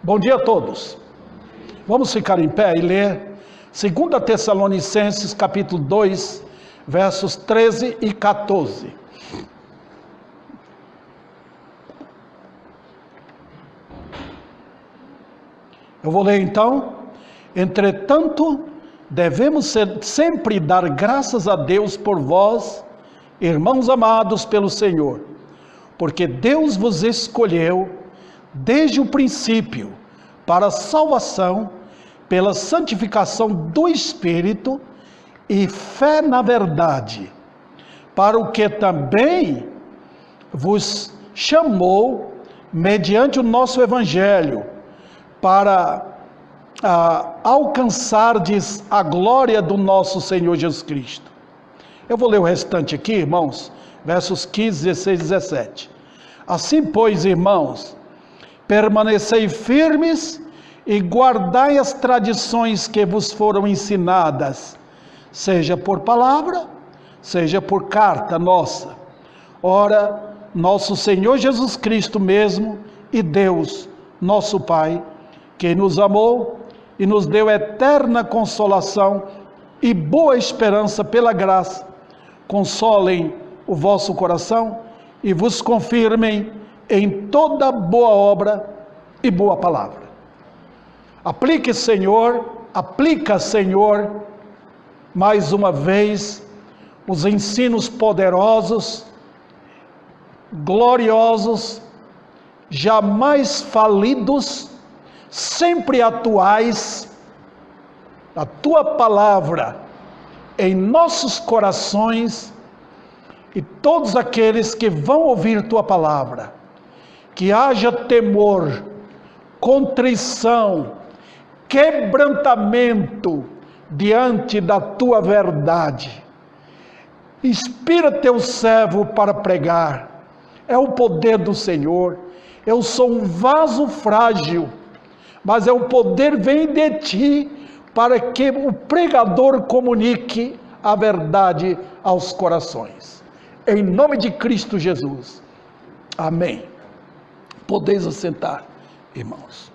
Bom dia a todos. Vamos ficar em pé e ler 2 Tessalonicenses capítulo 2, versos 13 e 14. Eu vou ler então. Entretanto, devemos sempre dar graças a Deus por vós, irmãos amados pelo Senhor, porque Deus vos escolheu desde o princípio para a salvação, pela santificação do Espírito e fé na verdade, para o que também vos chamou mediante o nosso Evangelho, para alcançardes a glória do nosso Senhor Jesus Cristo. Eu vou ler o restante aqui, irmãos, versos 15, 16 e 17. Assim, pois, irmãos, permanecei firmes e guardai as tradições que vos foram ensinadas, seja por palavra, seja por carta nossa. Ora, nosso Senhor Jesus Cristo mesmo e Deus, nosso Pai, que nos amou e nos deu eterna consolação e boa esperança pela graça, consolem o vosso coração e vos confirmem em toda boa obra e boa palavra. Aplica, Senhor, mais uma vez, os ensinos poderosos, gloriosos, jamais falidos, sempre atuais, a tua palavra em nossos corações e todos aqueles que vão ouvir tua palavra. Que haja temor, contrição, quebrantamento diante da tua verdade. Inspira teu servo para pregar. É o poder do Senhor. Eu sou um vaso frágil, mas é o poder vem de ti para que o pregador comunique a verdade aos corações. Em nome de Cristo Jesus. Amém. Podeis assentar, irmãos.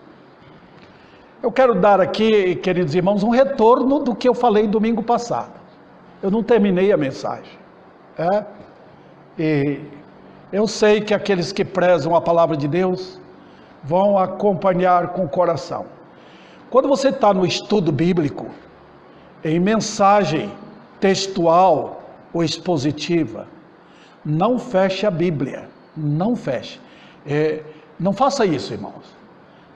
Eu quero dar aqui, queridos irmãos, um retorno do que eu falei domingo passado. Eu não terminei a mensagem. E eu sei que aqueles que prezam a palavra de Deus vão acompanhar com o coração. Quando você está no estudo bíblico, em mensagem textual ou expositiva, não feche a Bíblia. Não feche. Não faça isso, irmãos.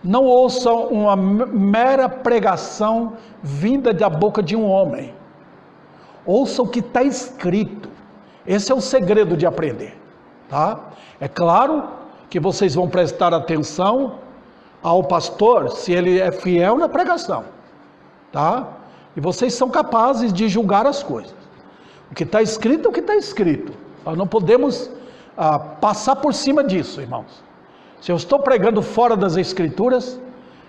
Não ouçam uma mera pregação vinda da boca de um homem. Ouça o que está escrito. Esse é o segredo de aprender, tá? É claro que vocês vão prestar atenção ao pastor, se ele é fiel na pregação, tá? E vocês são capazes de julgar as coisas. O que está escrito é o que está escrito. Nós não podemos passar por cima disso, irmãos. Se eu estou pregando fora das Escrituras,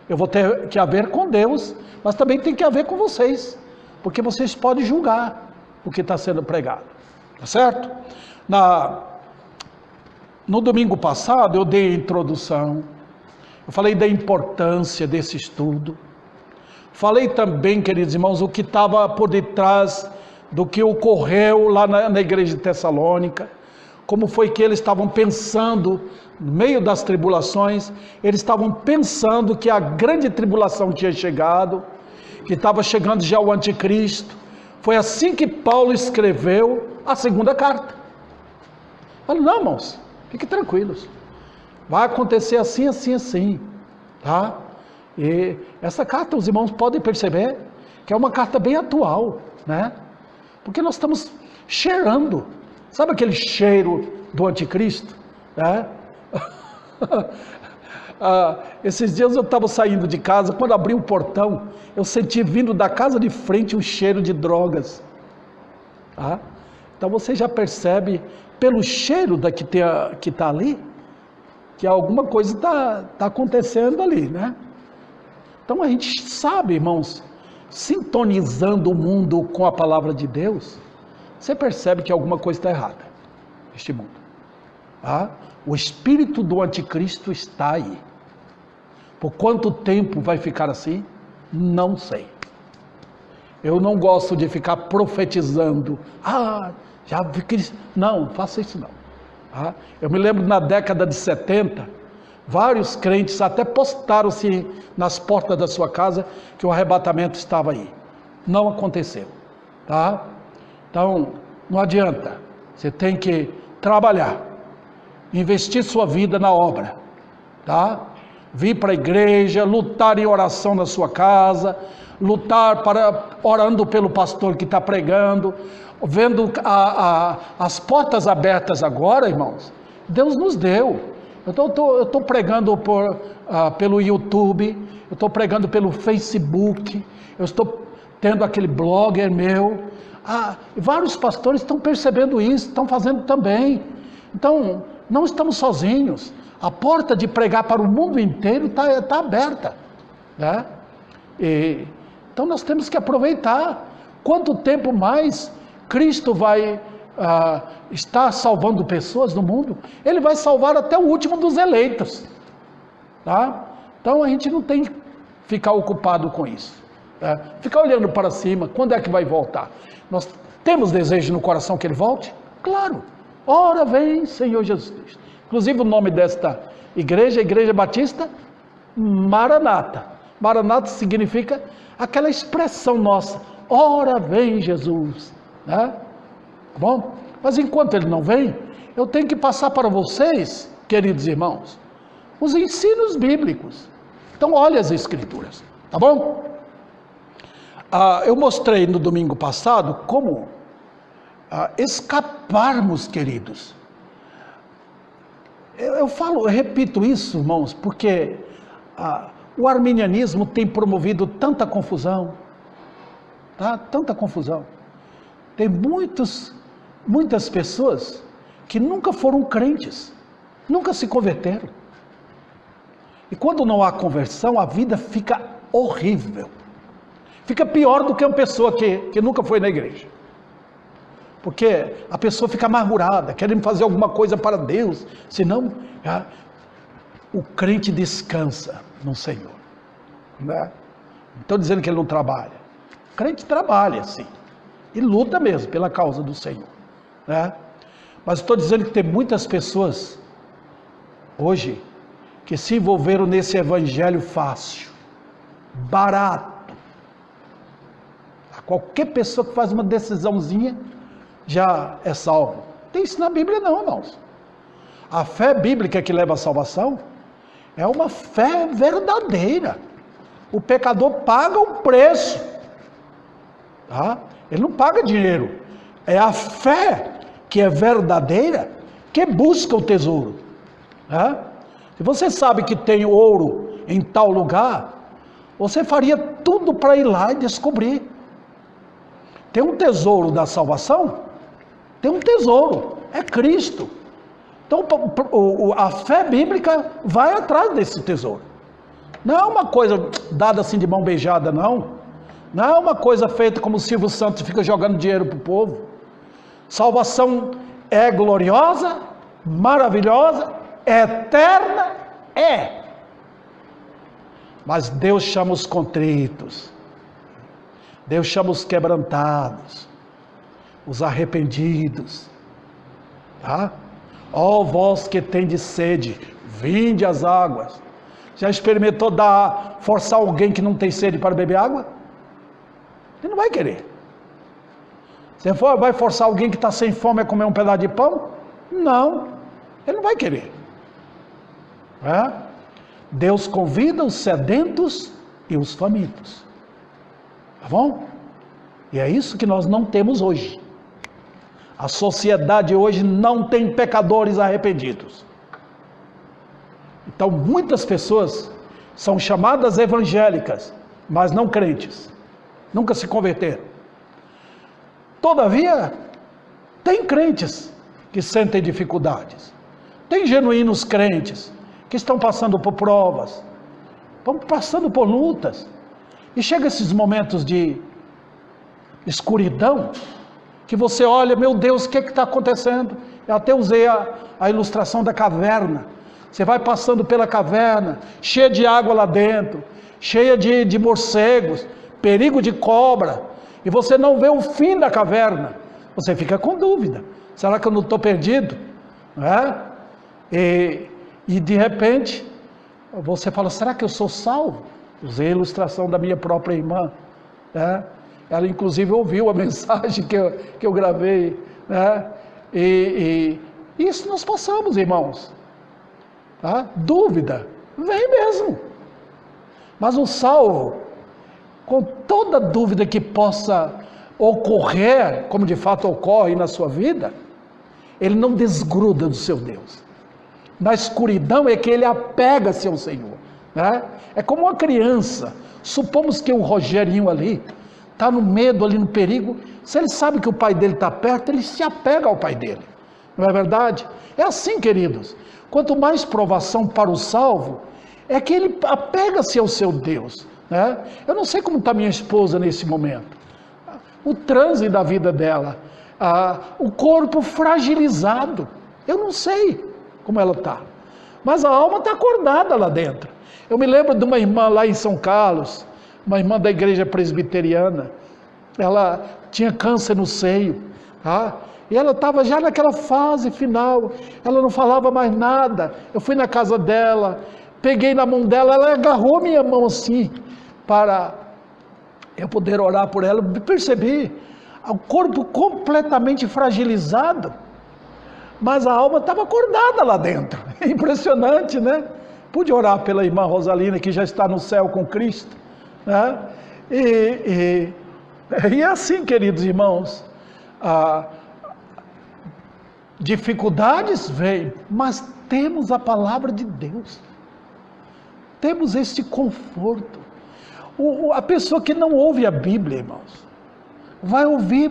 eu vou ter que haver com Deus, mas também tem que haver com vocês, porque vocês podem julgar o que está sendo pregado, tá certo? No domingo passado eu dei a introdução, eu falei da importância desse estudo, falei também, queridos irmãos, o que estava por detrás do que ocorreu lá na igreja de Tessalônica, como foi que eles estavam pensando, no meio das tribulações, eles estavam pensando que a grande tribulação tinha chegado, que estava chegando já o anticristo. Foi assim que Paulo escreveu a segunda carta. Falei, não, irmãos, fiquem tranquilos, vai acontecer assim, assim, assim, tá? E essa carta, os irmãos podem perceber que é uma carta bem atual, né? Porque nós estamos cheirando, sabe aquele cheiro do anticristo? Né? Esses dias eu estava saindo de casa, quando abri o portão, eu senti vindo da casa de frente um cheiro de drogas. Tá? Então você já percebe, pelo cheiro que está ali, que alguma coisa está acontecendo ali, né? Então a gente sabe, irmãos, sintonizando o mundo com a palavra de Deus, você percebe que alguma coisa está errada neste mundo. Tá? O espírito do anticristo está aí. Por quanto tempo vai ficar assim? Não sei. Eu não gosto de ficar profetizando. Já vi que... Não, faça isso não. Eu me lembro na década de 70, vários crentes até postaram-se nas portas da sua casa que o arrebatamento estava aí. Não aconteceu. Tá? Então, não adianta. Você tem que trabalhar, investir sua vida na obra. Tá? Vir para a igreja, lutar em oração na sua casa, lutar orando pelo pastor que está pregando, vendo as portas abertas agora, irmãos. Deus nos deu. Eu estou pregando pelo YouTube, eu estou pregando pelo Facebook, eu estou tendo aquele blogger meu. Vários pastores estão percebendo isso, estão fazendo também. Então, não estamos sozinhos. A porta de pregar para o mundo inteiro está aberta. Né? Então nós temos que aproveitar. Quanto tempo mais Cristo vai estar salvando pessoas no mundo? Ele vai salvar até o último dos eleitos. Tá? Então a gente não tem que ficar ocupado com isso. Tá? Ficar olhando para cima, quando é que vai voltar? Nós temos desejo no coração que ele volte? Claro. Ora vem, Senhor Jesus Cristo. Inclusive o nome desta igreja, Igreja Batista Maranata. Maranata significa aquela expressão nossa, ora vem Jesus, né? Bom, mas enquanto ele não vem, eu tenho que passar para vocês, queridos irmãos, os ensinos bíblicos. Então olhe as escrituras, tá bom? Eu mostrei no domingo passado como escaparmos, queridos. Eu repito isso, irmãos, porque o arminianismo tem promovido tanta confusão, tá? Tanta confusão. Tem muitas pessoas que nunca foram crentes, nunca se converteram. E quando não há conversão, a vida fica horrível. Fica pior do que uma pessoa que nunca foi na igreja. Porque a pessoa fica amargurada, querendo fazer alguma coisa para Deus, senão o crente descansa no Senhor. Né? Não estou dizendo que ele não trabalha. O crente trabalha, sim, e luta mesmo pela causa do Senhor. Né? Mas estou dizendo que tem muitas pessoas hoje que se envolveram nesse evangelho fácil, barato. Qualquer pessoa que faz uma decisãozinha já é salvo. Tem isso na Bíblia não, irmãos. A fé bíblica que leva à salvação é uma fé verdadeira. O pecador paga um preço. Tá? Ele não paga dinheiro. É a fé que é verdadeira que busca o tesouro. Tá? Se você sabe que tem ouro em tal lugar, você faria tudo para ir lá e descobrir. Tem um tesouro da salvação? Tem um tesouro, é Cristo. Então a fé bíblica vai atrás desse tesouro. Não é uma coisa dada assim de mão beijada, não. Não é uma coisa feita como o Silvio Santos fica jogando dinheiro para o povo. Salvação é gloriosa, maravilhosa, eterna, mas Deus chama os contritos. Deus chama os quebrantados, os arrependidos, tá? Ó vós que tendes sede, vinde às águas. Já experimentou forçar alguém que não tem sede para beber água? Ele não vai querer. Você vai forçar alguém que está sem fome a comer um pedaço de pão? Não, ele não vai querer. Deus convida os sedentos e os famintos. Tá bom? E é isso que nós não temos hoje. A sociedade hoje não tem pecadores arrependidos. Então muitas pessoas são chamadas evangélicas, mas não crentes. Nunca se converteram. Todavia, tem crentes que sentem dificuldades. Tem genuínos crentes que estão passando por provas, estão passando por lutas. E chega esses momentos de escuridão, que você olha, meu Deus, o que está acontecendo? Eu até usei a ilustração da caverna. Você vai passando pela caverna, cheia de água lá dentro, cheia de morcegos, perigo de cobra, e você não vê o fim da caverna. Você fica com dúvida. Será que eu não estou perdido? Não é? E de repente, você fala, será que eu sou salvo? Usei a ilustração da minha própria irmã. Né? Ela inclusive ouviu a mensagem que eu gravei. Né? E isso nós passamos, irmãos. Tá? Dúvida, vem mesmo. Mas o salvo, com toda dúvida que possa ocorrer, como de fato ocorre na sua vida, ele não desgruda do seu Deus. Na escuridão é que ele apega-se ao Senhor. Né? É como uma criança. Supomos que o Rogerinho ali está no medo, ali no perigo. Se ele sabe que o pai dele está perto, ele se apega ao pai dele. Não é verdade? É assim, queridos. Quanto mais provação para o salvo, é que ele apega-se ao seu Deus. Né? Eu não sei como está minha esposa nesse momento. O transe da vida dela, o corpo fragilizado. Eu não sei como ela está. Mas a alma está acordada lá dentro. Eu me lembro de uma irmã lá em São Carlos, uma irmã da igreja presbiteriana. Ela tinha câncer no seio. Tá? E ela estava já naquela fase final, ela não falava mais nada. Eu fui na casa dela, peguei na mão dela, ela agarrou minha mão assim, para eu poder orar por ela. Percebi, o corpo completamente fragilizado, mas a alma estava acordada lá dentro. Impressionante, né? Pude orar pela irmã Rosalina, que já está no céu com Cristo. Né? E é assim, queridos irmãos, dificuldades vêm, mas temos a palavra de Deus, temos este conforto. A pessoa que não ouve a Bíblia, irmãos, vai ouvir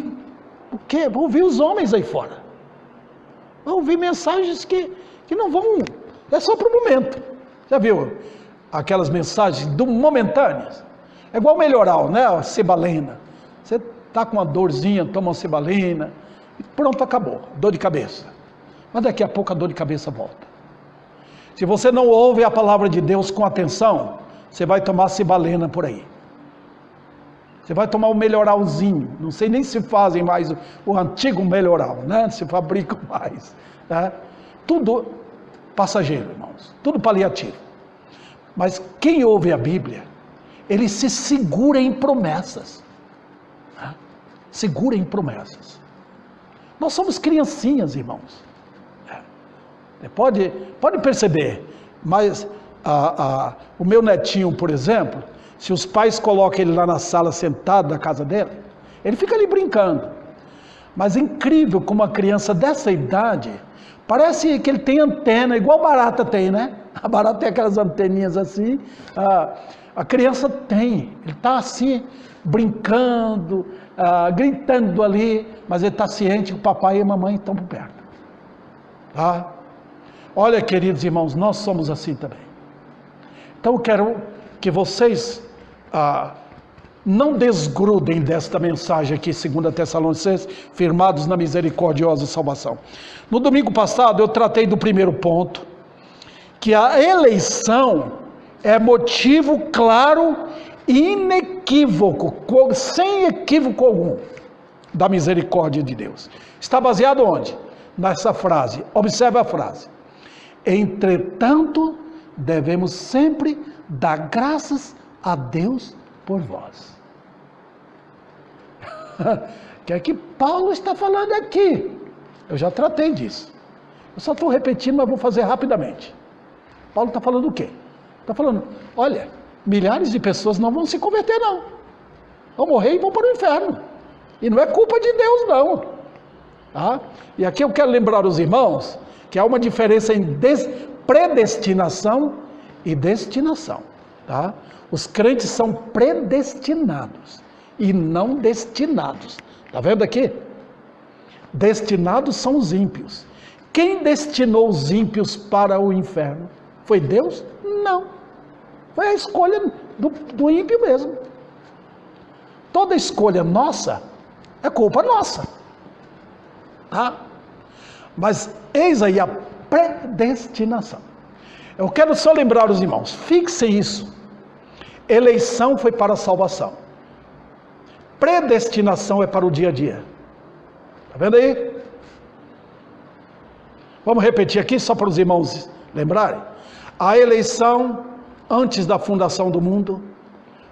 o quê? Vai ouvir os homens aí fora, vai ouvir mensagens que não vão, é só para o momento. Já viu aquelas mensagens momentâneas? É igual melhoral, né? A Cibalena, você está com uma dorzinha, toma uma Cibalena, e pronto, acabou, dor de cabeça. Mas daqui a pouco a dor de cabeça volta. Se você não ouve a palavra de Deus com atenção, você vai tomar Cibalena por aí. Você vai tomar o melhoralzinho. Não sei nem se fazem mais o antigo melhoral, né? Se fabricam mais. Né? Tudo passageiro, irmãos. Tudo paliativo. Mas quem ouve a Bíblia, ele se segura em promessas. Né? Segura em promessas. Nós somos criancinhas, irmãos. Pode perceber, mas o meu netinho, por exemplo, se os pais colocam ele lá na sala sentado na casa dele, ele fica ali brincando. Mas é incrível como uma criança dessa idade, parece que ele tem antena, igual barata tem, né? A barata tem aquelas anteninhas assim, a criança tem, ele está assim, brincando, gritando ali, mas ele está ciente que o papai e a mamãe estão por perto. Tá? Olha, queridos irmãos, nós somos assim também. Então eu quero que vocês não desgrudem desta mensagem aqui, 2 Tessalonicenses, firmados na misericordiosa salvação. No domingo passado eu tratei do primeiro ponto, que a eleição é motivo claro e inequívoco, sem equívoco algum, da misericórdia de Deus. Está baseado onde? Nessa frase, observe a frase. Entretanto, devemos sempre dar graças a Deus por vós. O que é que Paulo está falando aqui? Eu já tratei disso. Eu só estou repetindo, mas vou fazer rapidamente. Paulo está falando o quê? Está falando, olha, milhares de pessoas não vão se converter não. Vão morrer e vão para o inferno. E não é culpa de Deus não. Tá? E aqui eu quero lembrar os irmãos que há uma diferença em predestinação e destinação. Tá? Os crentes são predestinados e não destinados. Está vendo aqui? Destinados são os ímpios. Quem destinou os ímpios para o inferno? Foi Deus? Não. Foi a escolha do ímpio mesmo. Toda escolha nossa é culpa nossa. Tá? Mas eis aí a predestinação. Eu quero só lembrar os irmãos, fixem isso. Eleição foi para a salvação. Predestinação é para o dia a dia. Está vendo aí? Vamos repetir aqui só para os irmãos lembrarem. A eleição antes da fundação do mundo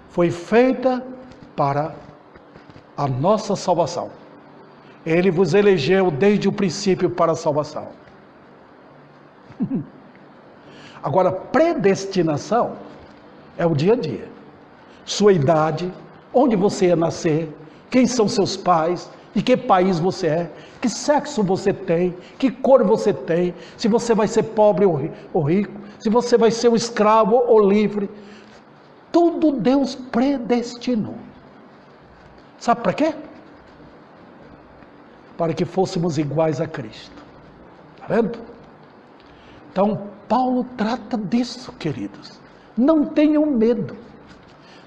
foi feita para a nossa salvação. Ele vos elegeu desde o princípio para a salvação. Agora, predestinação é o dia a dia. Sua idade, onde você ia nascer, quem são seus pais, de que país você é, que sexo você tem, que cor você tem, se você vai ser pobre ou rico, se você vai ser um escravo ou livre. Tudo Deus predestinou. Sabe para quê? Para que fôssemos iguais a Cristo. Está vendo? Então, Paulo trata disso, queridos. Não tenham medo.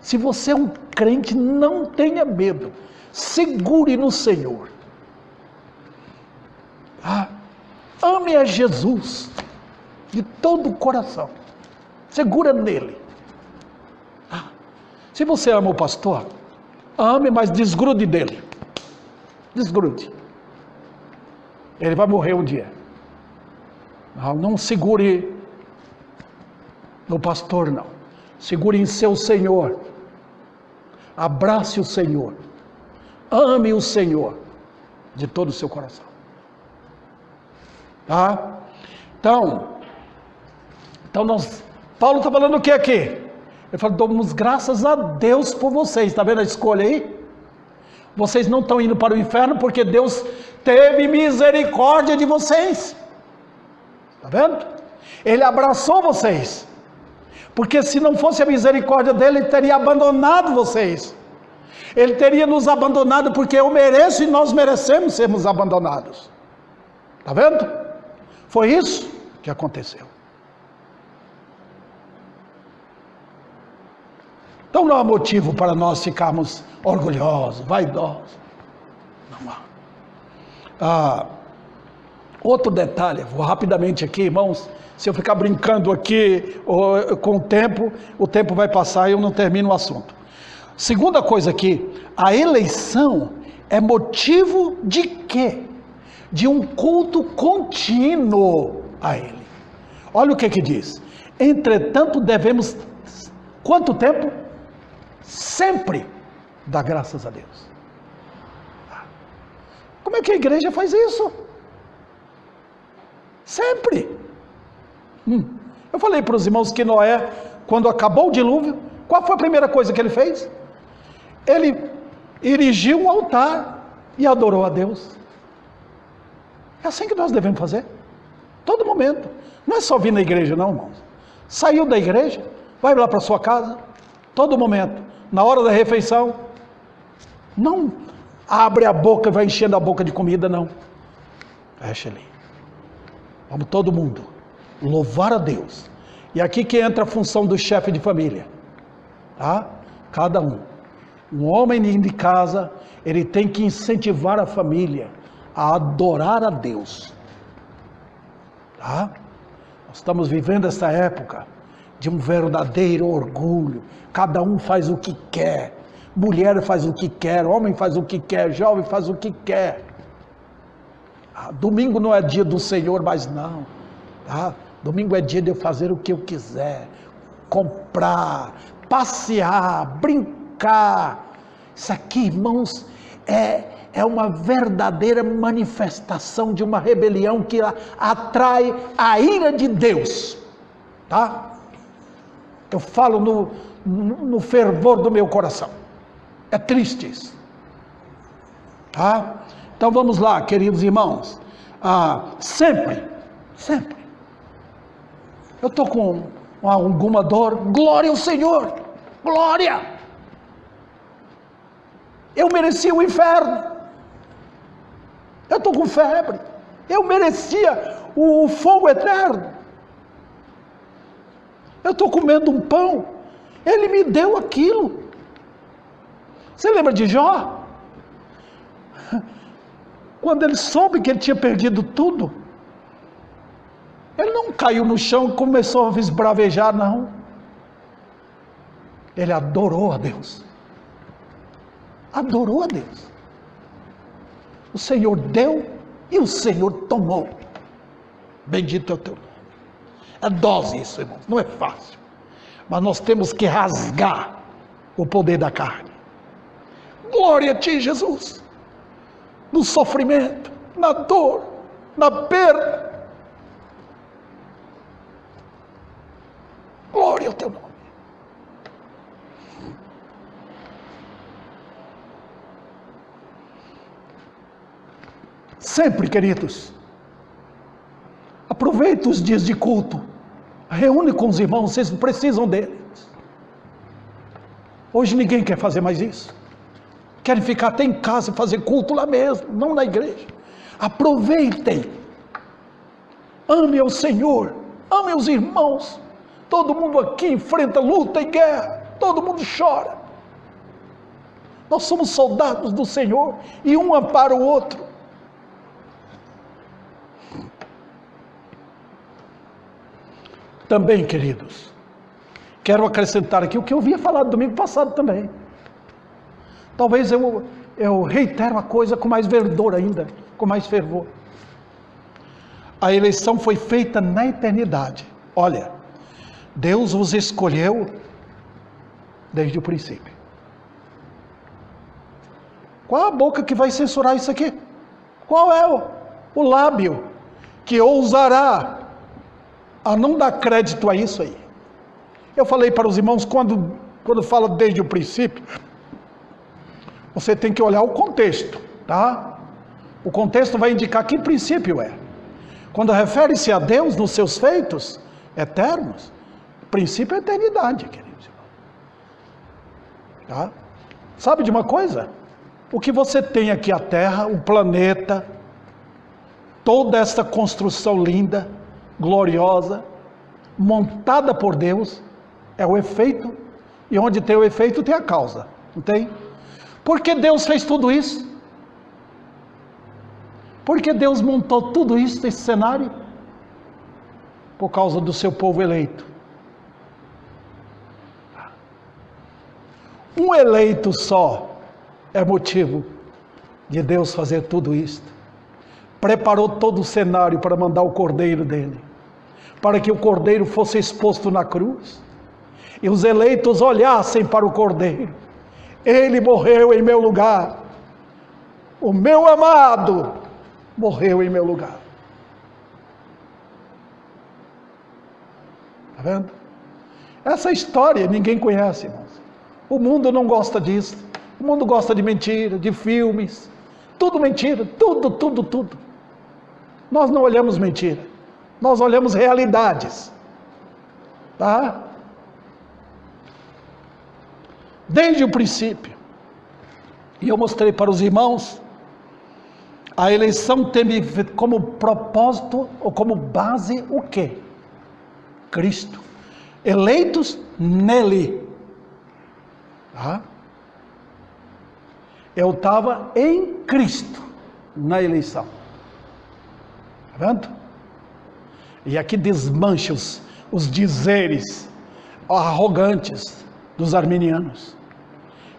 Se você é um crente, não tenha medo. Segure no Senhor. Ame a Jesus de todo o coração. Segura nele. Se você ama o pastor, ame, mas desgrude dele. Desgrude. Ele vai morrer um dia. Não segure no pastor, não. Segure em seu Senhor. Abrace o Senhor. Ame o Senhor de todo o seu coração. Tá? Então Paulo está falando o que aqui? Ele fala, damos graças a Deus por vocês. Está vendo a escolha aí? Vocês não estão indo para o inferno porque Deus teve misericórdia de vocês. Está vendo? Ele abraçou vocês. Porque se não fosse a misericórdia dele, ele teria abandonado vocês. Ele teria nos abandonado porque eu mereço e nós merecemos sermos abandonados. Está vendo? Foi isso que aconteceu. Então não há motivo para nós ficarmos orgulhosos, vaidosos. Não há. Outro detalhe, vou rapidamente aqui, irmãos. Se eu ficar brincando aqui com o tempo vai passar e eu não termino o assunto. Segunda coisa aqui, a eleição é motivo de quê? De um culto contínuo a Ele. Olha o que diz. Entretanto, devemos, quanto tempo? Sempre dar graças a Deus. Como é que a igreja faz isso? Sempre. Eu falei para os irmãos que Noé, quando acabou o dilúvio, qual foi a primeira coisa que ele fez? Ele erigiu um altar e adorou a Deus. É assim que nós devemos fazer. Todo momento. Não é só vir na igreja não, irmãos. Saiu da igreja, vai lá para sua casa, todo momento. Na hora da refeição, não abre a boca e vai enchendo a boca de comida, não. Fecha ali. Vamos todo mundo louvar a Deus. E aqui que entra a função do chefe de família. Tá? Cada um. Um homem de casa, ele tem que incentivar a família a adorar a Deus. Tá? Nós estamos vivendo essa época de um verdadeiro orgulho. Cada um faz o que quer. Mulher faz o que quer, homem faz o que quer, jovem faz o que quer. Domingo não é dia do Senhor, mas não. Tá? Domingo é dia de eu fazer o que eu quiser. Comprar, passear, brincar. Isso aqui, irmãos, é uma verdadeira manifestação de uma rebelião que atrai a ira de Deus. Tá? Eu falo no fervor do meu coração. É triste isso. Tá? Então vamos lá, queridos irmãos. Sempre. Eu estou com alguma dor. Glória ao Senhor. Glória. Eu merecia o inferno. Eu estou com febre. Eu merecia o fogo eterno. Eu estou comendo um pão. Ele me deu aquilo. Você lembra de Jó? Quando ele soube que ele tinha perdido tudo, Ele não caiu no chão e começou a esbravejar, não. Ele adorou a Deus. Adorou a Deus. O Senhor deu e o Senhor tomou. Bendito é o teu nome. É dose isso, irmãos. Não é fácil. Mas nós temos que rasgar o poder da carne. Glória a ti, Jesus. No sofrimento, na dor, na perda. Glória ao teu nome. Sempre, queridos, aproveite os dias de culto, reúne com os irmãos, vocês precisam deles. Hoje ninguém quer fazer mais isso. Querem ficar até em casa e fazer culto lá mesmo, não na igreja. Aproveitem. Ame ao Senhor, ame os irmãos. Todo mundo aqui enfrenta luta e guerra, todo mundo chora. Nós somos soldados do Senhor e um ampara o outro. Também, queridos, quero acrescentar aqui o que eu havia falado domingo passado também. Talvez eu reitero a coisa com mais verdor ainda, com mais fervor. A eleição foi feita na eternidade. Olha, Deus os escolheu desde o princípio. Qual a boca que vai censurar isso aqui? Qual é o lábio que ousará a não dar crédito a isso aí? Eu falei para os irmãos, quando fala desde o princípio, você tem que olhar o contexto, tá? O contexto vai indicar que princípio é. Quando refere-se a Deus nos seus feitos eternos, o princípio é a eternidade, queridos. Tá? Sabe de uma coisa? O que você tem aqui, a Terra, o planeta, toda essa construção linda, gloriosa, montada por Deus, é o efeito, e onde tem o efeito tem a causa, não tem? Por que Deus fez tudo isso? Por que Deus montou tudo isso, esse cenário? Por causa do seu povo eleito. Um eleito só é motivo de Deus fazer tudo isso. Preparou todo o cenário para mandar o cordeiro dele, para que o cordeiro fosse exposto na cruz, e os eleitos olhassem para o cordeiro. Ele morreu em meu lugar, o meu amado morreu em meu lugar. Está vendo? Essa história ninguém conhece, irmãos. O mundo não gosta disso. O mundo gosta de mentira, de filmes, tudo mentira, tudo. Nós não olhamos mentira, nós olhamos realidades, tá? Desde o princípio, e eu mostrei para os irmãos, a eleição teve como propósito, ou como base, o quê? Cristo, eleitos nele, tá? Eu estava em Cristo, na eleição, tá vendo? E aqui desmancha os dizeres arrogantes dos arminianos,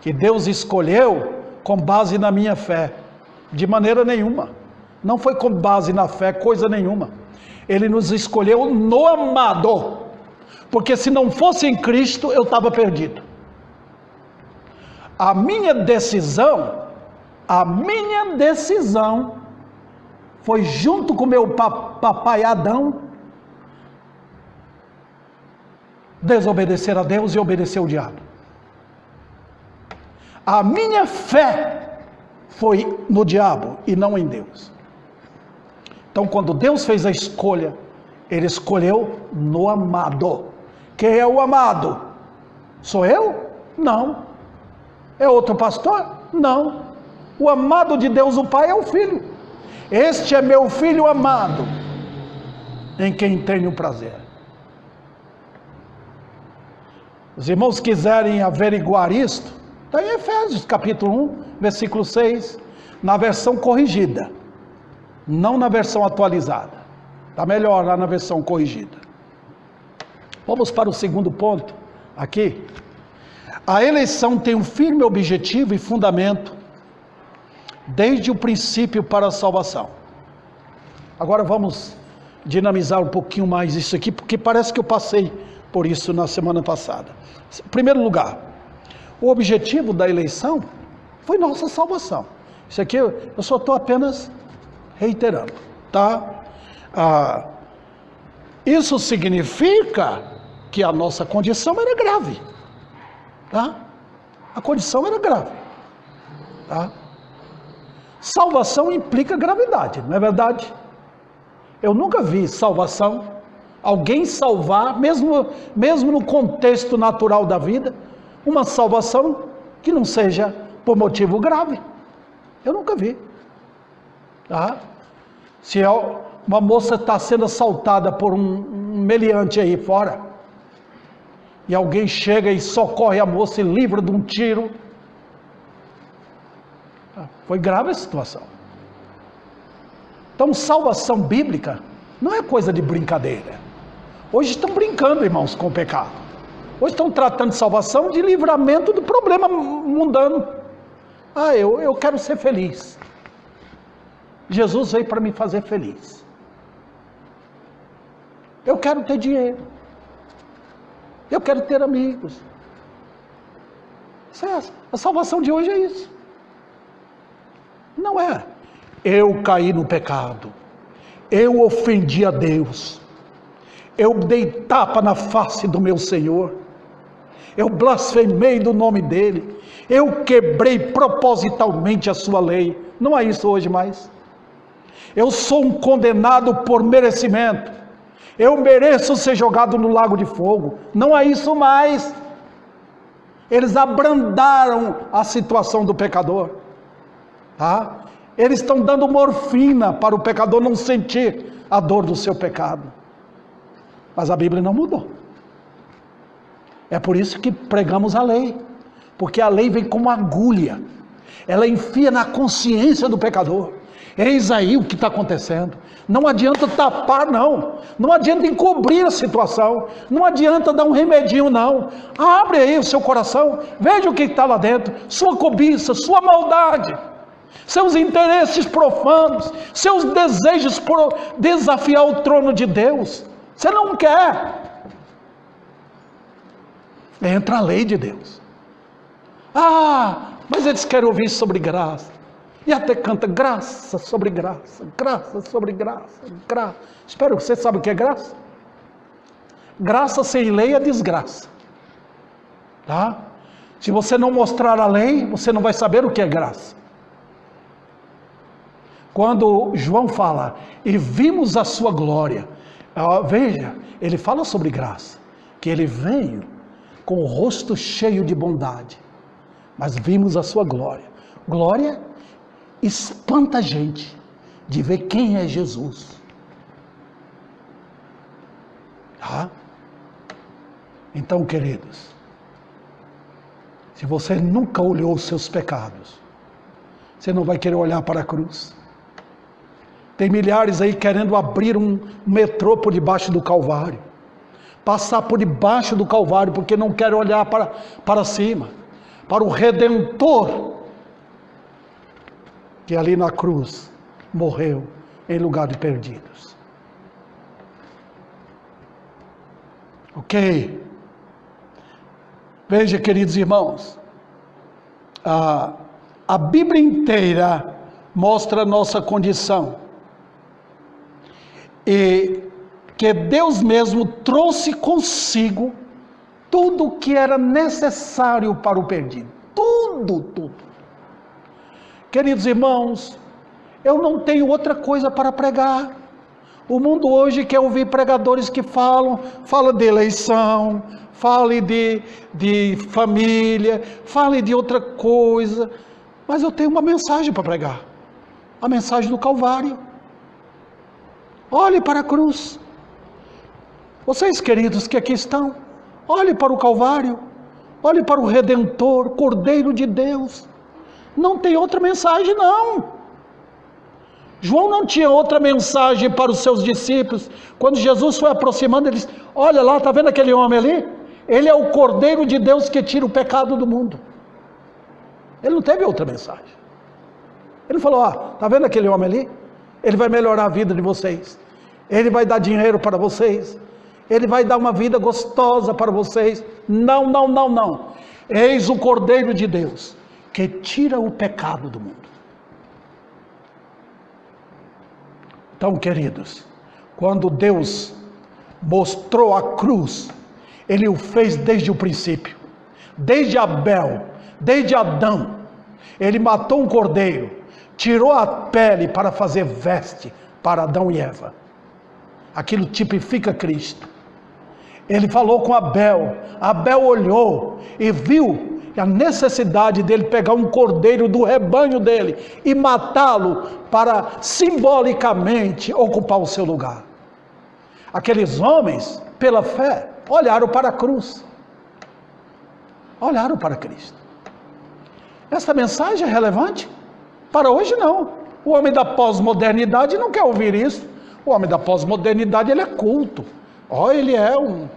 que Deus escolheu com base na minha fé, de maneira nenhuma, não foi com base na fé, coisa nenhuma, Ele nos escolheu no amado, porque se não fosse em Cristo, eu estava perdido. A minha decisão foi junto com meu papai Adão, desobedecer a Deus e obedecer o diabo. A minha fé foi no diabo e não em Deus. Então, quando Deus fez a escolha, Ele escolheu no amado. Quem é o amado? Sou eu? Não. É outro pastor? Não. O amado de Deus, o Pai, é o Filho. Este é meu Filho amado, em quem tenho prazer. Os irmãos quiserem averiguar isto, está em Efésios capítulo 1, versículo 6, na versão corrigida, não na versão atualizada. Está melhor lá na versão corrigida. Vamos para o segundo ponto, aqui. A eleição tem um firme objetivo e fundamento, desde o princípio para a salvação. Agora vamos dinamizar um pouquinho mais isso aqui, porque parece que eu passei por isso na semana passada. Em primeiro lugar, o objetivo da eleição foi nossa salvação. Isso aqui eu só estou apenas reiterando, tá? Isso significa que a nossa condição era grave, tá? A condição era grave, tá? Salvação implica gravidade, não é verdade? Eu nunca vi salvação, alguém salvar, mesmo no contexto natural da vida, uma salvação que não seja por motivo grave. Eu nunca vi, tá? Se uma moça está sendo assaltada por um meliante aí fora, e alguém chega e socorre a moça e livra de um tiro, foi grave a situação. Então, salvação bíblica não é coisa de brincadeira. Hoje estão brincando, irmãos, com o pecado. Hoje estão tratando de salvação de livramento do problema mundano. Eu quero ser feliz. Jesus veio para me fazer feliz. Eu quero ter dinheiro. Eu quero ter amigos. A salvação de hoje é isso. Não é. Eu caí no pecado. Eu ofendi a Deus. Eu dei tapa na face do meu Senhor. Eu blasfemei do nome dele. Eu quebrei propositalmente a sua lei. Não é isso hoje mais. Eu sou um condenado por merecimento. Eu mereço ser jogado no lago de fogo. Não é isso mais. Eles abrandaram a situação do pecador. Tá? Eles estão dando morfina para o pecador não sentir a dor do seu pecado. Mas a Bíblia não mudou. É por isso que pregamos a lei. Porque a lei vem como agulha. Ela enfia na consciência do pecador. Eis aí o que está acontecendo. Não adianta tapar, não. Não adianta encobrir a situação. Não adianta dar um remedinho, não. Abre aí o seu coração. Veja o que está lá dentro. Sua cobiça, sua maldade. Seus interesses profanos. Seus desejos por desafiar o trono de Deus. Você não quer. Entra a lei de Deus. Mas eles querem ouvir sobre graça. E até canta graça sobre graça, graça sobre graça, graça. Espero que você saiba o que é graça. Graça sem lei é desgraça. Tá? Se você não mostrar a lei, você não vai saber o que é graça. Quando João fala, e vimos a sua glória, veja, ele fala sobre graça, que ele veio com o rosto cheio de bondade, mas vimos a sua glória. Glória espanta a gente de ver quem é Jesus. Tá? Então, queridos, se você nunca olhou os seus pecados, você não vai querer olhar para a cruz. Tem milhares aí querendo abrir um metrô por debaixo do Calvário, passar por debaixo do Calvário, porque não querem olhar para cima, para o Redentor, que ali na cruz morreu em lugar de perdidos. Ok? Veja, queridos irmãos, a Bíblia inteira mostra a nossa condição, e que Deus mesmo trouxe consigo tudo o que era necessário para o perdido. Tudo. Queridos irmãos, eu não tenho outra coisa para pregar. O mundo hoje quer ouvir pregadores que fala de eleição, fale de família, fale de outra coisa. Mas eu tenho uma mensagem para pregar. A mensagem do Calvário. Olhe para a cruz. Vocês, queridos, que aqui estão, olhe para o Calvário. Olhe para o Redentor, Cordeiro de Deus. Não tem outra mensagem, não. João não tinha outra mensagem para os seus discípulos. Quando Jesus foi aproximando, ele disse: olha lá, está vendo aquele homem ali? Ele é o Cordeiro de Deus que tira o pecado do mundo. Ele não teve outra mensagem. Ele falou: está vendo aquele homem ali? Ele vai melhorar a vida de vocês. Ele vai dar dinheiro para vocês. Ele vai dar uma vida gostosa para vocês. Não, não, não, não. Eis o Cordeiro de Deus que tira o pecado do mundo. Então, queridos, quando Deus mostrou a cruz, Ele o fez desde o princípio, desde Abel, desde Adão. Ele matou um cordeiro, tirou a pele para fazer veste para Adão e Eva. Aquilo tipifica Cristo. Ele falou com Abel, Abel olhou e viu a necessidade dele pegar um cordeiro do rebanho dele e matá-lo para simbolicamente ocupar o seu lugar. Aqueles homens, pela fé, olharam para a cruz, olharam para Cristo. Essa mensagem é relevante? Para hoje não. O homem da pós-modernidade não quer ouvir isso. O homem da pós-modernidade, ele é culto. Ele é um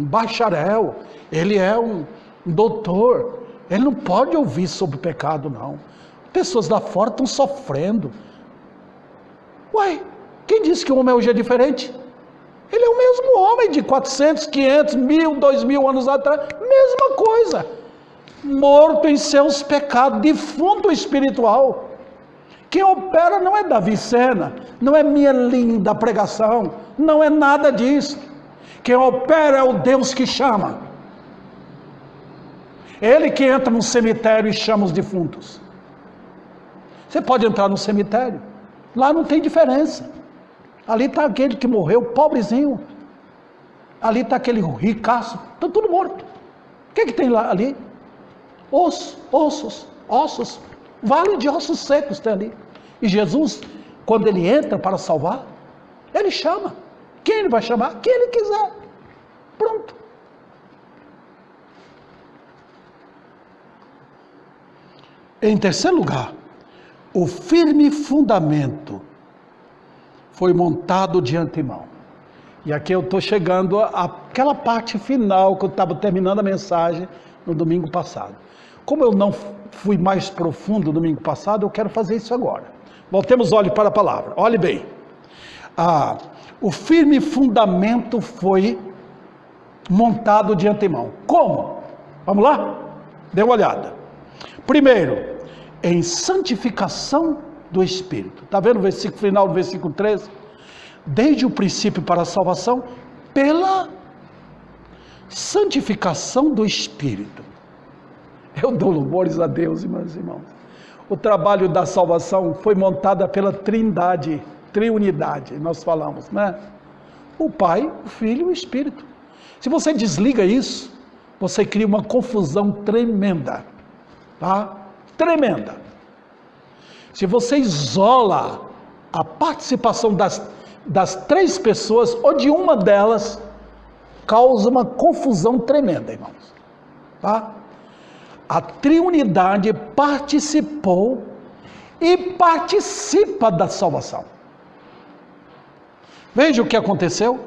bacharel, ele é um doutor. Ele não pode ouvir sobre o pecado, não. Pessoas lá fora estão sofrendo. Quem disse que o homem hoje é diferente? Ele é o mesmo homem de 400, 500, 1000, 2000 anos atrás. Mesma coisa. Morto em seus pecados, defunto espiritual. Quem opera não é Davi Sena, não é minha linda pregação, não é nada disso. Quem opera é o Deus que chama. Ele que entra no cemitério e chama os defuntos. Você pode entrar no cemitério, lá não tem diferença. Ali está aquele que morreu, pobrezinho. Ali está aquele ricaço, está tudo morto. O que tem lá ali? Ossos, vale de ossos secos tem ali. E Jesus, quando ele entra para salvar, ele chama. Quem ele vai chamar? Quem ele quiser. Pronto. Em terceiro lugar, o firme fundamento foi montado de antemão. E aqui eu estou chegando àquela parte final que eu estava terminando a mensagem no domingo passado. Como eu não fui mais profundo no domingo passado, eu quero fazer isso agora. Voltemos olhe para a palavra, olhe bem. O firme fundamento foi montado de antemão. Como? Vamos lá? Dê uma olhada. Primeiro, em santificação do Espírito. Está vendo o versículo final do versículo 13? Desde o princípio para a salvação, pela santificação do Espírito. Eu dou louvores a Deus, irmãos e irmãos. O trabalho da salvação foi montada pela Trindade, triunidade, nós falamos, né? O Pai, o Filho e o Espírito. Se você desliga isso, você cria uma confusão tremenda, tá? Tremenda. Se você isola a participação das três pessoas, ou de uma delas, causa uma confusão tremenda, irmãos, tá? A triunidade participou e participa da salvação. Veja o que aconteceu.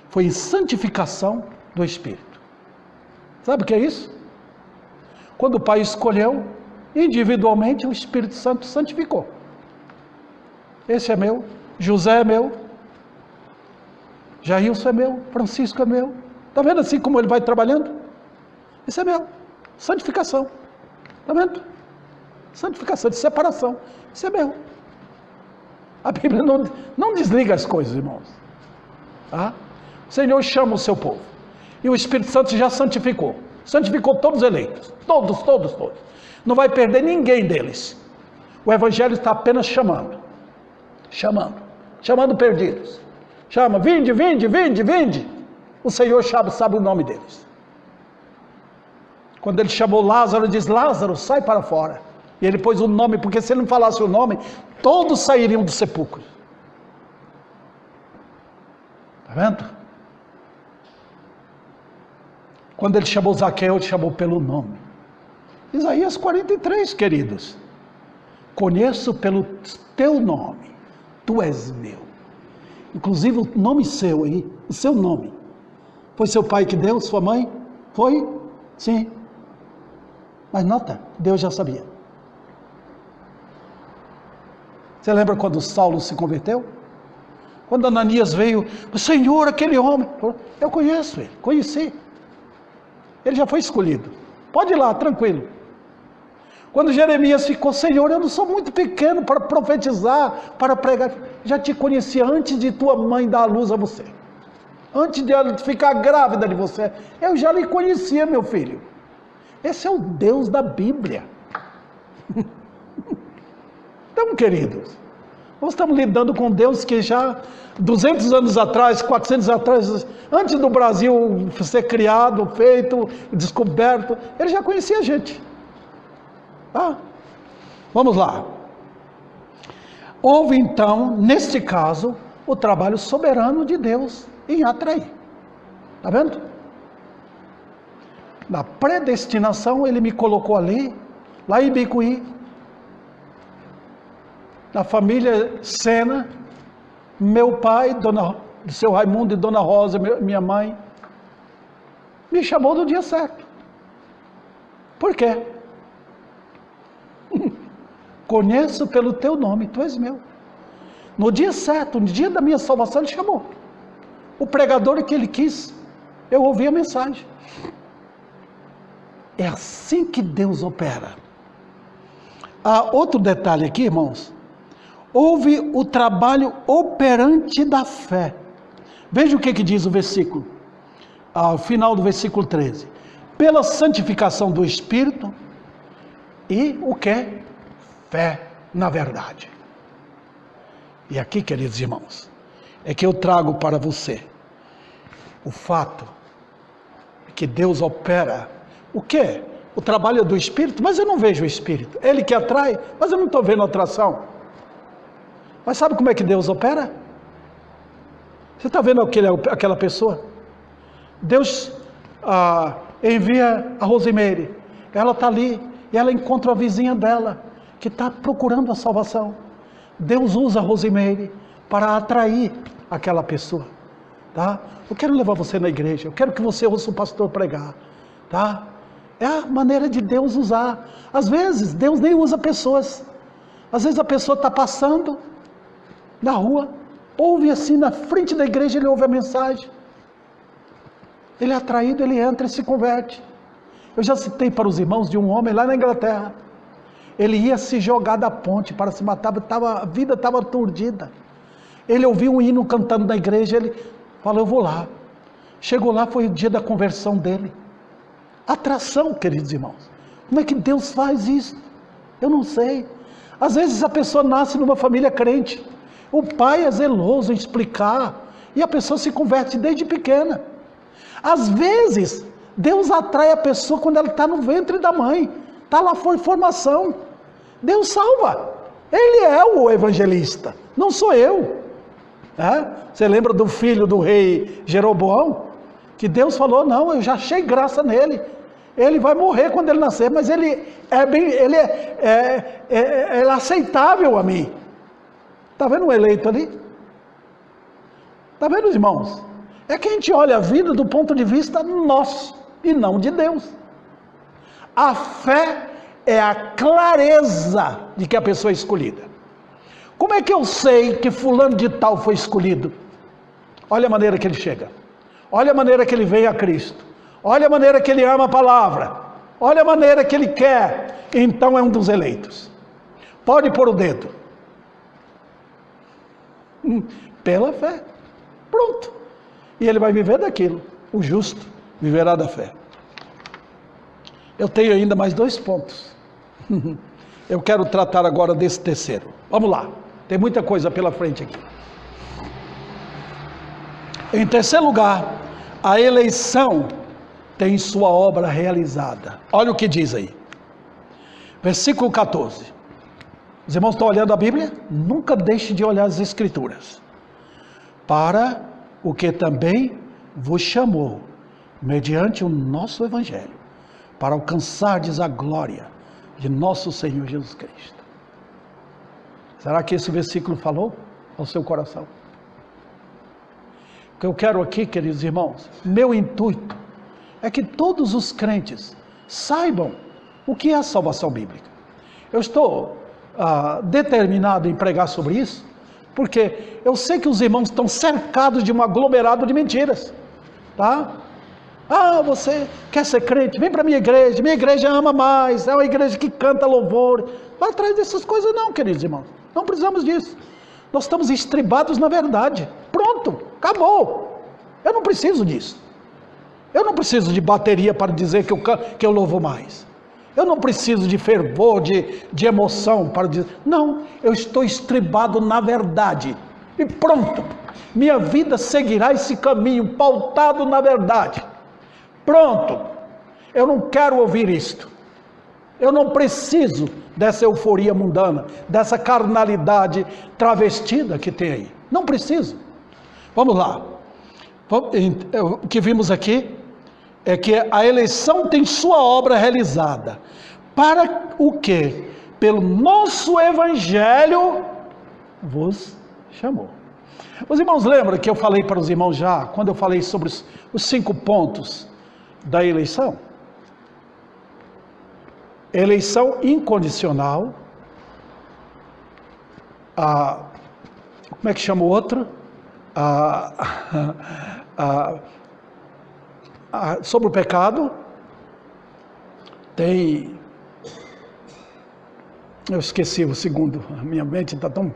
Foi em santificação do Espírito. Sabe o que é isso? Quando o Pai escolheu, individualmente o Espírito Santo santificou. Esse é meu, José é meu, Jailson é meu, Francisco é meu. Está vendo assim como ele vai trabalhando? Esse é meu. Santificação. Está vendo? Santificação, de separação. Isso é meu. A Bíblia não desliga as coisas, irmãos. Tá? O Senhor chama o seu povo. E o Espírito Santo já santificou. Santificou todos os eleitos. Todos. Não vai perder ninguém deles. O Evangelho está apenas chamando. Chamando perdidos. Chama, vinde. O Senhor sabe o nome deles. Quando ele chamou Lázaro, ele diz: Lázaro, sai para fora. E ele pôs o nome, porque se ele não falasse o nome, todos sairiam do sepulcro. Está vendo? Quando ele chamou Zaqueu, ele chamou pelo nome. Isaías 43, queridos. Conheço pelo teu nome. tu és meu. Inclusive o nome seu aí, o seu nome. Foi seu pai que deu, sua mãe? Foi? Sim. Mas nota, Deus já sabia. Você lembra quando Saulo se converteu? Quando Ananias veio, Senhor, aquele homem, eu conheço ele, conheci. Ele já foi escolhido. Pode ir lá, tranquilo. Quando Jeremias ficou, Senhor, eu não sou muito pequeno para profetizar, para pregar. Já te conhecia antes de tua mãe dar a luz a você. Antes de ela ficar grávida de você. Eu já lhe conhecia, meu filho. Esse é o Deus da Bíblia. Então, queridos, nós estamos lidando com Deus que já 200 anos atrás, 400 anos atrás, antes do Brasil ser criado, feito, descoberto, ele já conhecia a gente. Tá? Vamos lá. Houve então, neste caso, o trabalho soberano de Deus em atrair. Está vendo? Na predestinação, ele me colocou ali, lá em Ibicuí, na família Sena, meu pai, seu Raimundo e Dona Rosa, minha mãe, me chamou no dia certo. Por quê? Conheço pelo teu nome, tu és meu. No dia certo, no dia da minha salvação, ele chamou. O pregador que ele quis, eu ouvi a mensagem. É assim que Deus opera. Há outro detalhe aqui, irmãos. Houve o trabalho operante da fé. Veja o que diz o versículo, ao final do versículo 13. Pela santificação do Espírito e o que? Fé na verdade. E aqui, queridos irmãos, é que eu trago para você o fato que Deus opera. O quê? O trabalho do Espírito, mas eu não vejo o Espírito. Ele que atrai, mas eu não estou vendo a atração. Mas sabe como é que Deus opera? Você está vendo aquela pessoa? Deus envia a Rosimeire. Ela está ali e ela encontra a vizinha dela que está procurando a salvação. Deus usa a Rosimeire para atrair aquela pessoa. Tá? Eu quero levar você na igreja. Eu quero que você ouça o pastor pregar. Tá? É a maneira de Deus usar. Às vezes Deus nem usa pessoas. Às vezes a pessoa está passando na rua, ouve assim na frente da igreja, ele ouve a mensagem, ele é atraído, ele entra e se converte. Eu já citei para os irmãos de um homem lá na Inglaterra, ele ia se jogar da ponte para se matar, a vida estava aturdida, ele ouviu um hino cantando na igreja, ele falou, eu vou lá. Chegou lá, foi o dia da conversão dele. Atração, queridos irmãos. Como é que Deus faz isso? Eu não sei. Às vezes a pessoa nasce numa família crente, o pai é zeloso em explicar, e a pessoa se converte desde pequena. Às vezes, Deus atrai a pessoa quando ela está no ventre da mãe, está lá por formação. Deus salva. Ele é o evangelista, não sou eu. Você lembra do filho do rei Jeroboão? Que Deus falou, não, eu já achei graça nele. Ele vai morrer quando ele nascer, mas ele é aceitável a mim. Está vendo o eleito ali? Está vendo, irmãos? É que a gente olha a vida do ponto de vista nosso e não de Deus. A fé é a clareza de que a pessoa é escolhida. Como é que eu sei que fulano de tal foi escolhido? Olha a maneira que ele chega. Olha a maneira que ele vem a Cristo. Olha a maneira que ele ama a palavra. Olha a maneira que ele quer. Então é um dos eleitos. Pode pôr o dedo. Pela fé. Pronto. E ele vai viver daquilo. O justo viverá da fé. Eu tenho ainda mais 2 pontos. Eu quero tratar agora desse terceiro. Vamos lá. Tem muita coisa pela frente aqui. Em terceiro lugar, a eleição tem sua obra realizada. Olha o que diz aí. Versículo 14. Os irmãos estão olhando a Bíblia? Nunca deixe de olhar as Escrituras. Para o que também vos chamou, mediante o nosso Evangelho, para alcançardes a glória de nosso Senhor Jesus Cristo. Será que esse versículo falou? ao seu coração. O que eu quero aqui, queridos irmãos, meu intuito é que todos os crentes saibam o que é a salvação bíblica. Eu estou determinado em pregar sobre isso, porque eu sei que os irmãos estão cercados de um aglomerado de mentiras, tá? Você quer ser crente? Vem para minha igreja ama mais, é uma igreja que canta louvor. Vai atrás dessas coisas não, queridos irmãos, não precisamos disso. Nós estamos estribados na verdade, pronto, acabou. Eu não preciso disso. Eu não preciso de bateria para dizer que eu louvo mais. Eu não preciso de fervor, de emoção para dizer, não, eu estou estribado na verdade, e pronto, minha vida seguirá esse caminho, pautado na verdade, pronto, eu não quero ouvir isto, eu não preciso dessa euforia mundana, dessa carnalidade travestida que tem aí, não preciso. Vamos lá, o que vimos aqui, é que a eleição tem sua obra realizada, para o que? Pelo nosso evangelho vos chamou. Os irmãos lembram que eu falei para os irmãos já, quando eu falei sobre os 5 pontos da eleição? Eleição incondicional, como é que chama o outro? Sobre o pecado, tem, eu esqueci o segundo, a minha mente está tão,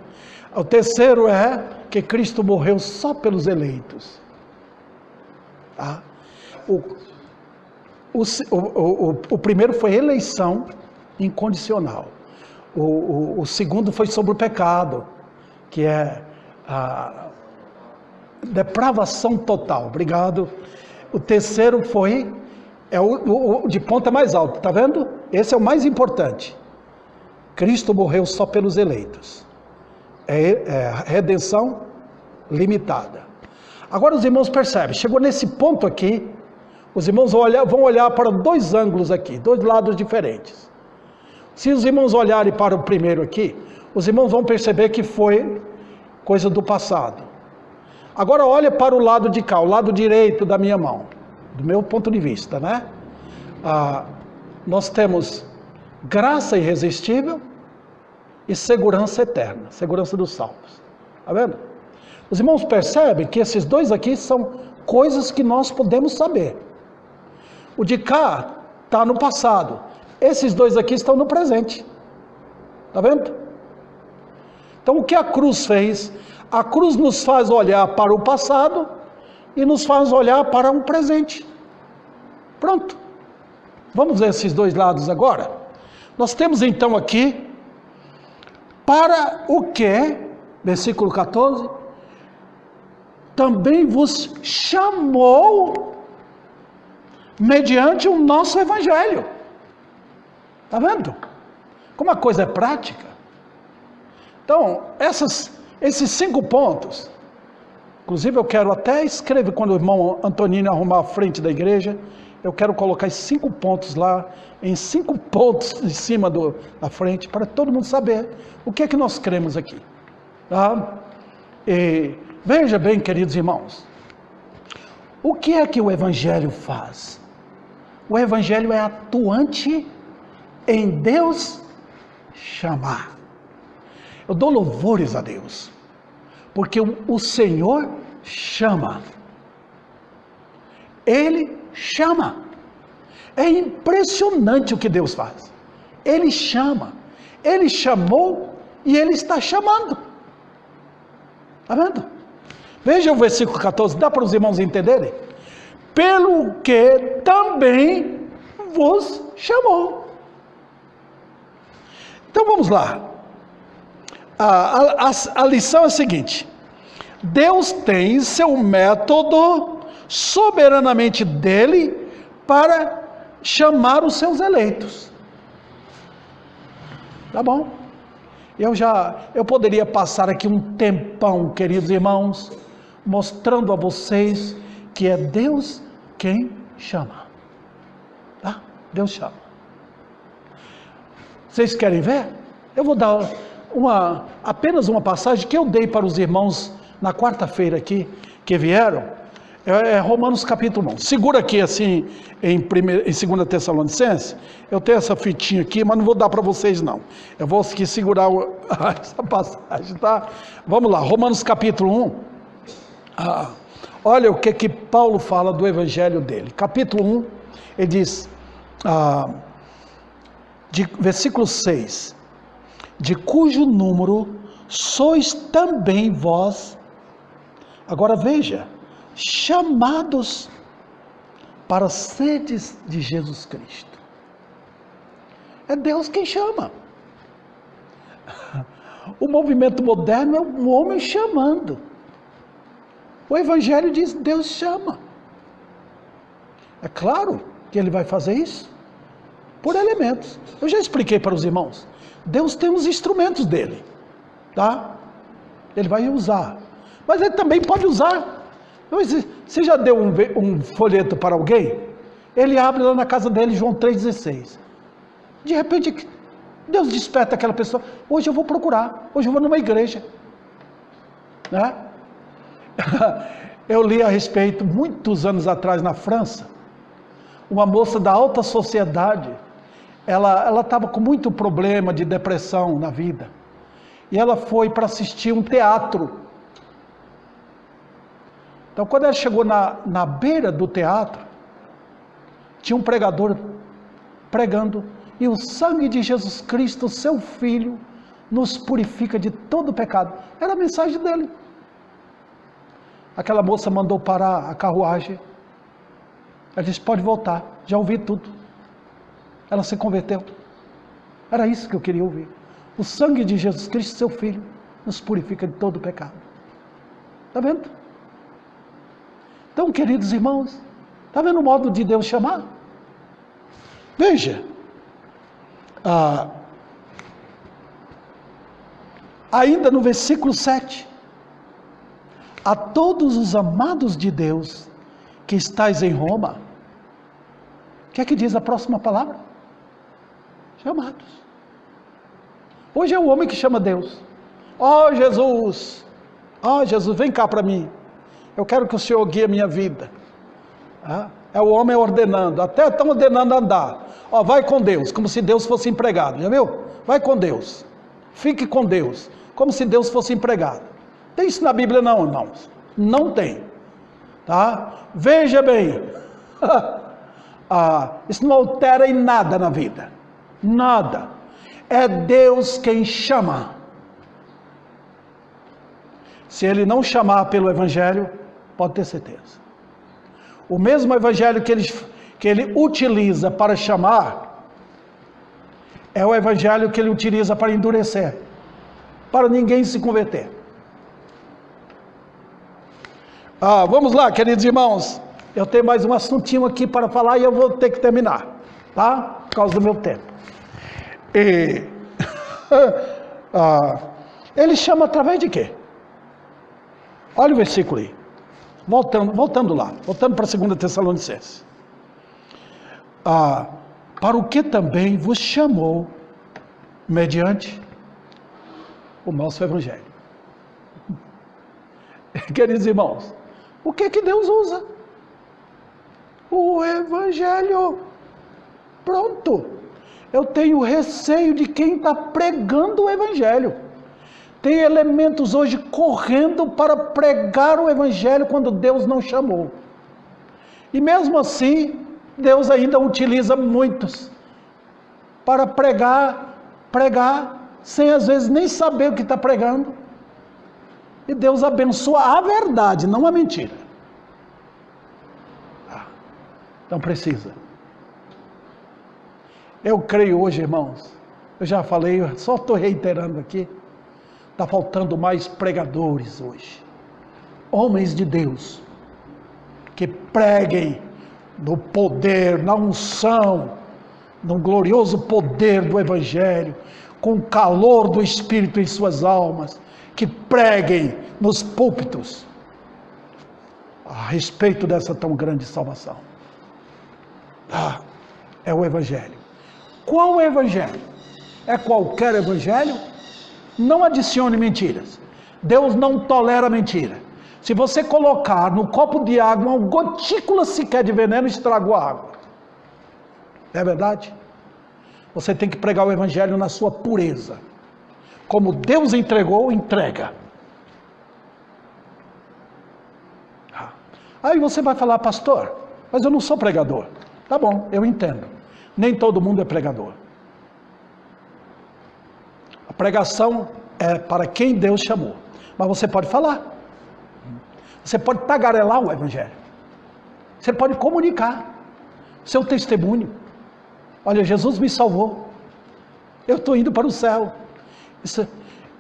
o terceiro é que Cristo morreu só pelos eleitos, tá? O primeiro foi eleição incondicional, o segundo foi sobre o pecado, que é a depravação total, obrigado. O terceiro foi, o de ponta mais alto, está vendo? Esse é o mais importante. Cristo morreu só pelos eleitos. É redenção limitada. Agora os irmãos percebem, chegou nesse ponto aqui, os irmãos vão olhar para 2 ângulos aqui, 2 lados diferentes. Se os irmãos olharem para o primeiro aqui, os irmãos vão perceber que foi coisa do passado. Agora olha para o lado de cá, o lado direito da minha mão, do meu ponto de vista, né? Nós temos graça irresistível e segurança eterna, segurança dos salvos. Está vendo? Os irmãos percebem que esses 2 aqui são coisas que nós podemos saber. O de cá está no passado, esses 2 aqui estão no presente. Está vendo? Então o que a cruz fez? A cruz nos faz olhar para o passado e nos faz olhar para um presente. Pronto. Vamos ver esses 2 lados agora? Nós temos então aqui, para o que, versículo 14, também vos chamou mediante o nosso evangelho. Está vendo? Como a coisa é prática. Então, esses 5 pontos, inclusive eu quero até escrever, quando o irmão Antonino arrumar a frente da igreja, eu quero colocar esses 5 pontos lá, em 5 pontos em cima da frente, para todo mundo saber o que é que nós cremos aqui. Tá? E veja bem, queridos irmãos, o que é que o evangelho faz? O evangelho é atuante em Deus chamar. Eu dou louvores a Deus, porque o Senhor chama. Ele chama. É impressionante o que Deus faz. Ele chama. Ele chamou e Ele está chamando. Está vendo? Veja o versículo 14, dá para os irmãos entenderem? Pelo que também vos chamou. Então vamos lá. A lição é a seguinte: Deus tem seu método soberanamente dele para chamar os seus eleitos. Tá bom? Eu poderia passar aqui um tempão, queridos irmãos, mostrando a vocês que é Deus quem chama. Tá? Deus chama. Vocês querem ver? Eu vou dar apenas uma passagem que eu dei para os irmãos na quarta-feira aqui, que vieram, é Romanos capítulo 1. Segura aqui assim, em 2 Tessalonicenses, eu tenho essa fitinha aqui, mas não vou dar para vocês não. Eu vou aqui segurar essa passagem, tá? Vamos lá, Romanos capítulo 1. Olha o que Paulo fala do evangelho dele. Capítulo 1, ele diz, versículo 6, de cujo número sois também vós. Agora veja, chamados para seres de Jesus Cristo. É Deus quem chama. O movimento moderno é um homem chamando. O Evangelho diz: Deus chama. É claro que Ele vai fazer isso por elementos. Eu já expliquei para os irmãos. Deus tem os instrumentos dele, tá? Ele vai usar. Mas Ele também pode usar. Você já deu um folheto para alguém? Ele abre lá na casa dele, João 3,16. De repente, Deus desperta aquela pessoa. Hoje eu vou procurar. Hoje eu vou numa igreja. Né? Eu li a respeito, muitos anos atrás, na França, uma moça da alta sociedade. Ela estava com muito problema de depressão na vida. E ela foi para assistir um teatro. Então, quando ela chegou na beira do teatro, tinha um pregador pregando: e o sangue de Jesus Cristo, seu Filho, nos purifica de todo pecado. Era a mensagem dele. Aquela moça mandou parar a carruagem. Ela disse: pode voltar, já ouvi tudo. Ela se converteu. Era isso que eu queria ouvir. O sangue de Jesus Cristo, seu Filho, nos purifica de todo pecado. Está vendo? Então, queridos irmãos, está vendo o modo de Deus chamar? Veja, ainda no versículo 7, a todos os amados de Deus que estáis em Roma, o que é que diz a próxima palavra? Chamados. Hoje é o homem que chama Deus. Ó Jesus, vem cá para mim. Eu quero que o Senhor guie a minha vida. É o homem ordenando, até estão ordenando andar. Vai com Deus, como se Deus fosse empregado, já viu? Vai com Deus, fique com Deus, como se Deus fosse empregado. Tem isso na Bíblia não, irmãos? Não tem. Tá? Veja bem, isso não altera em nada na vida. Nada. É Deus quem chama. Se Ele não chamar pelo Evangelho, pode ter certeza. O mesmo Evangelho que ele utiliza para chamar, é o Evangelho que Ele utiliza para endurecer, para ninguém se converter. Vamos lá, queridos irmãos. Eu tenho mais um assuntinho aqui para falar e eu vou ter que terminar, tá? Por causa do meu tempo. Ele chama através de quê? Olha o versículo aí. Voltando lá. Voltando para 2 Tessalonicenses. Para o que também vos chamou mediante o nosso Evangelho. Queridos irmãos, o que Deus usa? O Evangelho. Pronto. Eu tenho receio de quem está pregando o Evangelho. Tem elementos hoje correndo para pregar o Evangelho quando Deus não chamou. E mesmo assim, Deus ainda utiliza muitos para pregar, sem às vezes nem saber o que está pregando. E Deus abençoa a verdade, não a mentira. Então precisa. Eu creio hoje, irmãos, eu já falei, eu só estou reiterando aqui, está faltando mais pregadores hoje. Homens de Deus, que preguem no poder, na unção, no glorioso poder do Evangelho, com o calor do Espírito em suas almas, que preguem nos púlpitos a respeito dessa tão grande salvação. É o Evangelho. Qual Evangelho? É qualquer Evangelho? Não adicione mentiras. Deus não tolera mentira. Se você colocar no copo de água uma gotícula sequer de veneno, estragou a água. É verdade? Você tem que pregar o evangelho na sua pureza. Como Deus entregou, entrega. Aí você vai falar, pastor, mas eu não sou pregador. Tá bom, eu entendo. Nem todo mundo é pregador. A pregação é para quem Deus chamou. Mas você pode falar. Você pode tagarelar o evangelho. Você pode comunicar seu testemunho. Olha, Jesus me salvou. Eu estou indo para o céu. Isso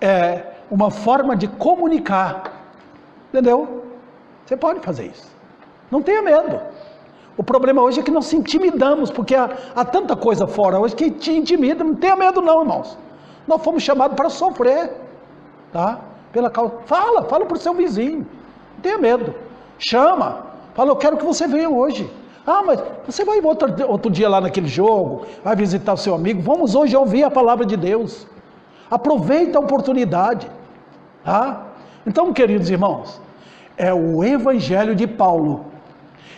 é uma forma de comunicar. Entendeu? Você pode fazer isso. Não tenha medo. O problema hoje é que nós se intimidamos, porque há tanta coisa fora hoje que te intimida. Não tenha medo não, irmãos. Nós fomos chamados para sofrer. Tá? Pela causa. Fala para o seu vizinho. Não tenha medo. Chama. Fala, eu quero que você venha hoje. Ah, mas você vai outro dia lá naquele jogo, vai visitar o seu amigo. Vamos hoje ouvir a palavra de Deus. Aproveita a oportunidade. Tá? Então, queridos irmãos, é o evangelho de Paulo.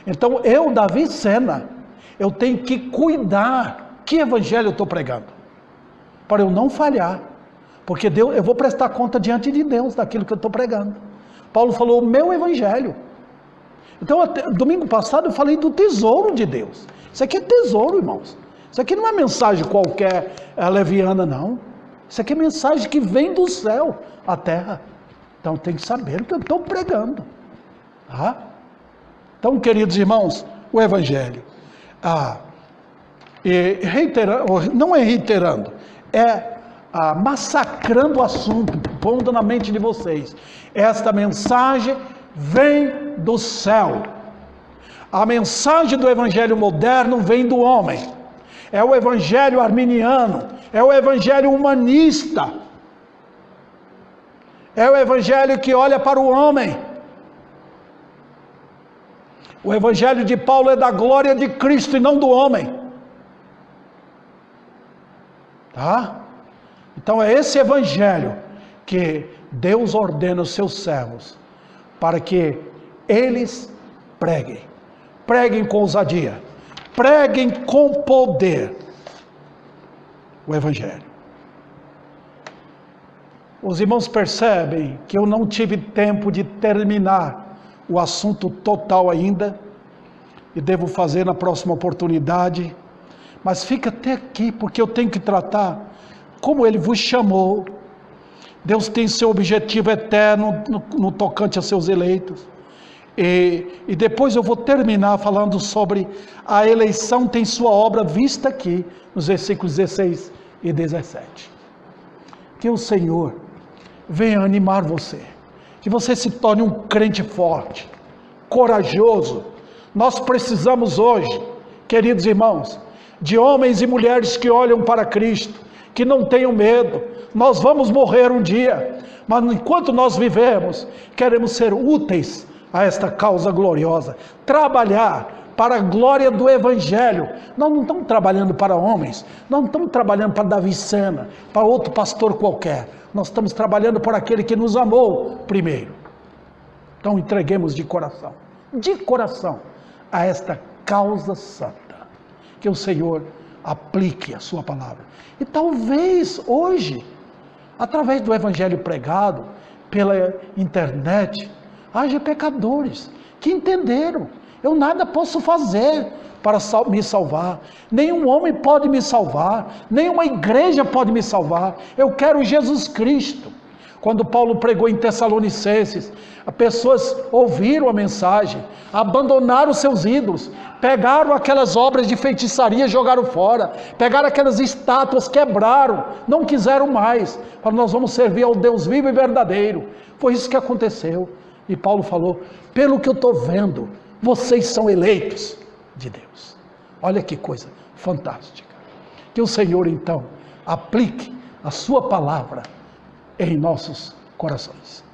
Então, eu, Davi Sena, eu tenho que cuidar que evangelho eu estou pregando, para eu não falhar, porque Deus, eu vou prestar conta diante de Deus daquilo que eu estou pregando. Paulo falou o meu evangelho. Então, domingo passado eu falei do tesouro de Deus. Isso aqui é tesouro, irmãos. Isso aqui não é mensagem qualquer leviana, não. Isso aqui é mensagem que vem do céu à terra. Então, tem que saber o que eu estou pregando. Tá? Então, queridos irmãos, o evangelho. Não é reiterando, é massacrando o assunto, pondo na mente de vocês. Esta mensagem vem do céu. A mensagem do evangelho moderno vem do homem. É o evangelho arminiano, é o evangelho humanista. É o evangelho que olha para o homem. O evangelho de Paulo é da glória de Cristo e não do homem. Tá? Então é esse evangelho que Deus ordena aos seus servos para que eles preguem. Preguem com ousadia. Preguem com poder o evangelho. Os irmãos percebem que eu não tive tempo de terminar o assunto total ainda, e devo fazer na próxima oportunidade, mas fica até aqui, porque eu tenho que tratar como Ele vos chamou. Deus tem seu objetivo eterno no tocante a seus eleitos, e depois eu vou terminar falando sobre a eleição tem sua obra vista aqui, nos versículos 16 e 17. Que o Senhor venha animar você, que você se torne um crente forte, corajoso. Nós precisamos hoje, queridos irmãos, de homens e mulheres que olham para Cristo, que não tenham medo. Nós vamos morrer um dia, mas enquanto nós vivemos, queremos ser úteis a esta causa gloriosa, trabalhar para a glória do evangelho. Nós não estamos trabalhando para homens, nós não estamos trabalhando para Davi Sena, para outro pastor qualquer. Nós estamos trabalhando por aquele que nos amou primeiro. Então entreguemos de coração a esta causa santa, que o Senhor aplique a sua palavra. E talvez hoje, através do evangelho pregado pela internet, haja pecadores que entenderam: eu nada posso fazer para me salvar, nenhum homem pode me salvar, nenhuma igreja pode me salvar, eu quero Jesus Cristo. Quando Paulo pregou em Tessalonicenses, as pessoas ouviram a mensagem, abandonaram seus ídolos, pegaram aquelas obras de feitiçaria, jogaram fora, pegaram aquelas estátuas, quebraram, não quiseram mais. Falaram: nós vamos servir ao Deus vivo e verdadeiro. Foi isso que aconteceu. E Paulo falou: pelo que eu estou vendo, vocês são eleitos de Deus. Olha que coisa fantástica. Que o Senhor então aplique a sua palavra em nossos corações.